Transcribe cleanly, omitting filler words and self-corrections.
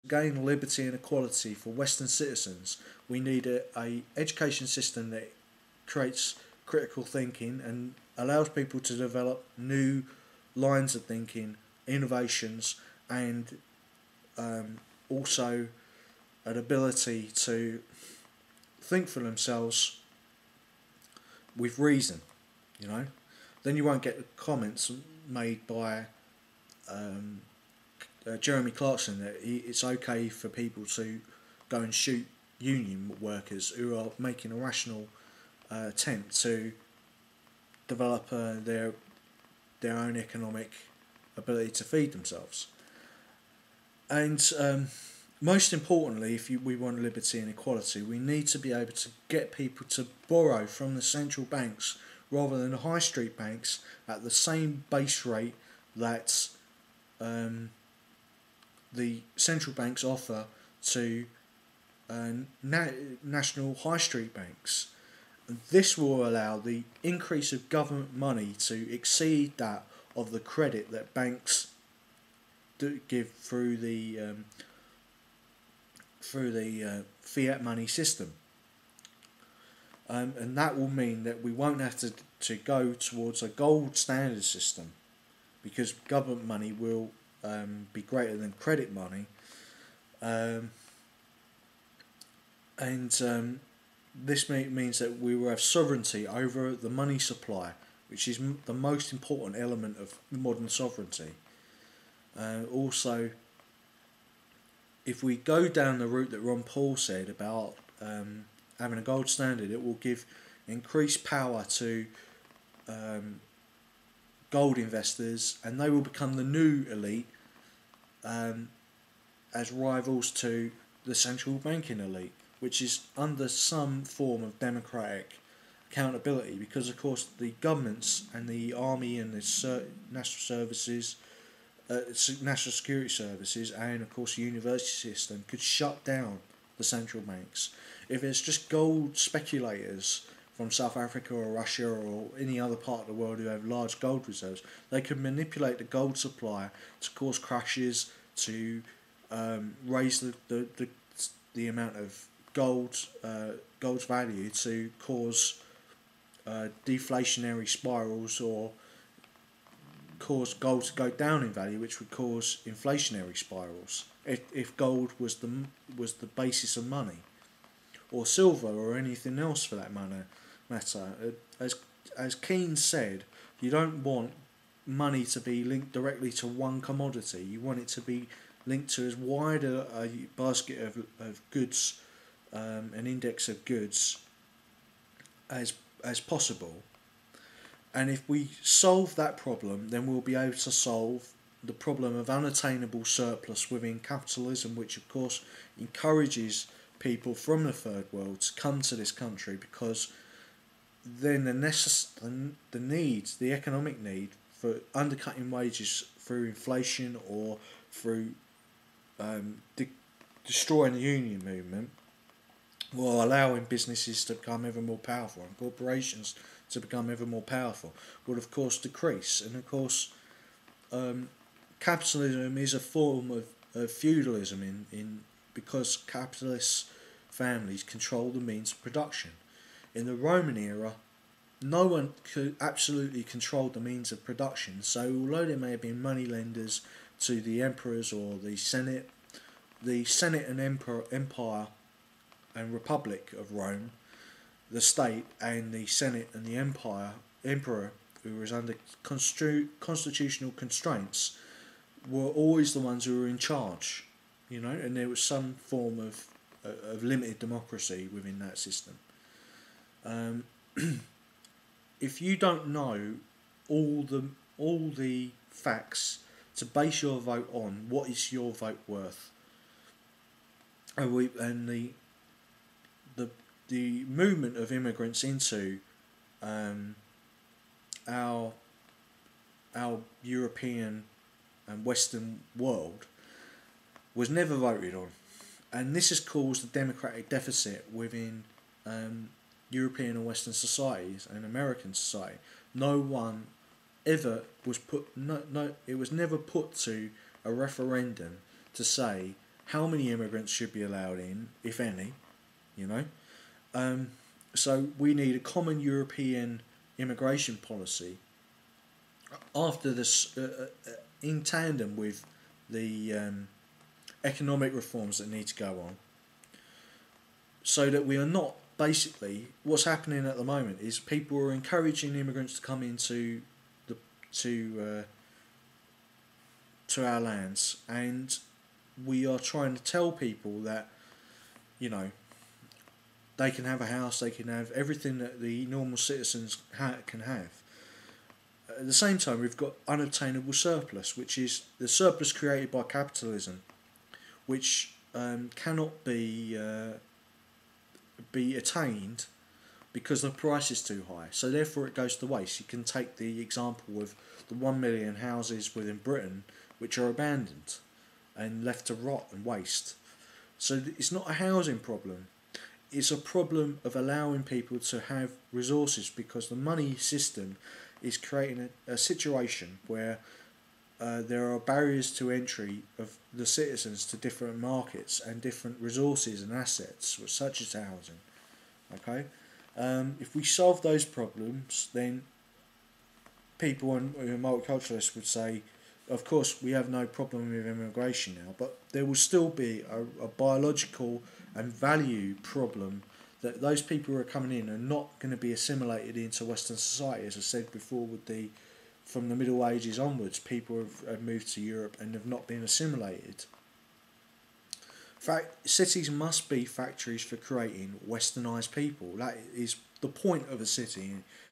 gain liberty and equality for Western citizens, we need a education system that creates critical thinking and allows people to develop new lines of thinking, innovations, and also an ability to think for themselves with reason, you know. Then you won't get the comments made by Jeremy Clarkson that it's okay for people to go and shoot union workers who are making a rational attempt to develop their own economic ability to feed themselves. And most importantly, if we want liberty and equality, we need to be able to get people to borrow from the central banks rather than the high street banks at the same base rate that the central banks offer to national high street banks. This will allow the increase of government money to exceed that of the credit that banks do give through the fiat money system. And that will mean that we won't have to go towards a gold standard system, because government money will be greater than credit money. This means that we will have sovereignty over the money supply, which is the most important element of modern sovereignty. Also, if we go down the route that Ron Paul said about having a gold standard, it will give increased power to gold investors, and they will become the new elite as rivals to the central banking elite, which is under some form of democratic accountability, because of course the governments and the army and the national services, national security services, and of course the university system could shut down the central banks. If it's just gold speculators from South Africa or Russia or any other part of the world who have large gold reserves, they can manipulate the gold supply to cause crashes, to raise the amount of gold's value, to cause deflationary spirals, or cause gold to go down in value, which would cause inflationary spirals. If gold was the basis of money, or silver, or anything else for that matter. As Keynes said, you don't want money to be linked directly to one commodity. You want it to be linked to as wide a basket of goods, an index of goods as possible. And if we solve that problem, then we'll be able to solve the problem of unattainable surplus within capitalism, which of course encourages people from the third world to come to this country, because then the economic need for undercutting wages through inflation or through destroying the union movement, while allowing businesses to become ever more powerful and corporations to become ever more powerful, will of course decrease. And of course capitalism is a form of feudalism because capitalist families control the means of production. In the Roman era, no one could absolutely control the means of production, so although there may have been money lenders to the emperors or the Senate and empire and Republic of Rome, the state and the Senate and the emperor, who was under constitutional constraints, were always the ones who were in charge, and there was some form of limited democracy within that system. If you don't know all the facts to base your vote on, what is your vote worth? And the movement of immigrants into our European and Western world was never voted on, and this has caused a democratic deficit within European and Western societies and American society. No one ever was put. It was never put to a referendum to say how many immigrants should be allowed in, if any, you know. So we need a common European immigration policy after this, in tandem with the economic reforms that need to go on, so that we are not basically what's happening at the moment is people are encouraging immigrants to come into the to our lands, and we are trying to tell people that, you know, they can have a house, they can have everything that the normal citizens can have. At the same time, we've got unobtainable surplus, which is the surplus created by capitalism, which cannot be attained because the price is too high. So therefore, it goes to waste. You can take the example of the 1 million houses within Britain which are abandoned and left to rot and waste. So it's not a housing problem. It's a problem of allowing people to have resources, because the money system is creating a situation where there are barriers to entry of the citizens to different markets and different resources and assets, such as housing. Okay, if we solve those problems, then people and multiculturalists would say, of course, we have no problem with immigration now, but there will still be a biological and value problem, that those people who are coming in are not going to be assimilated into Western society. As I said before, from the Middle Ages onwards, people have moved to Europe and have not been assimilated. In fact, cities must be factories for creating westernised people. That is the point of a city.